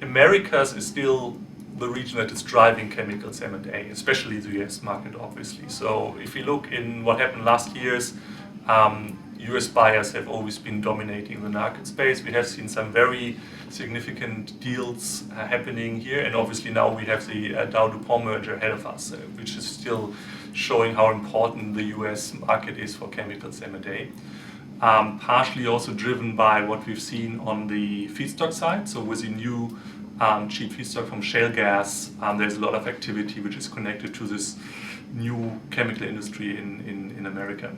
Americas is still the region that is driving chemicals M&A, especially the US market, obviously. So if you look in what happened last years, US buyers have always been dominating the market space. We have seen some very significant deals happening here, and obviously now we have the Dow DuPont merger ahead of us, which is still showing how important the US market is for chemicals M&A. Partially also driven by what we've seen on the feedstock side. So with the new cheap feedstock from shale gas, there's a lot of activity which is connected to this new chemical industry in America.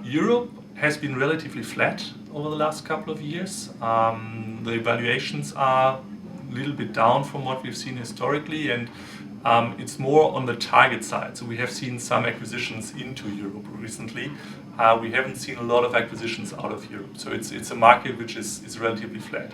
Europe has been relatively flat over the last couple of years. The valuations are a little bit down from what we've seen historically, and it's more on the target side. So we have seen some acquisitions into Europe recently. We haven't seen a lot of acquisitions out of Europe. So it's a market which is relatively flat.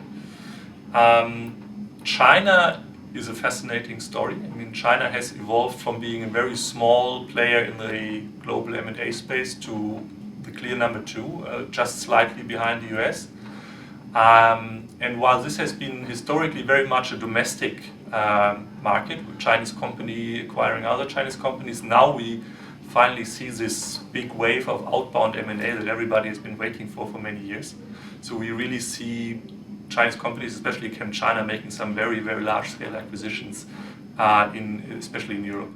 China is a fascinating story. I mean, China has evolved from being a very small player in the global M&A space to the clear number two, just slightly behind the US. And while this has been historically very much a domestic market, with Chinese company acquiring other Chinese companies, now we finally see this big wave of outbound M&A that everybody has been waiting for many years. So we really see Chinese companies, especially ChemChina, making some very, very large-scale acquisitions, especially in Europe.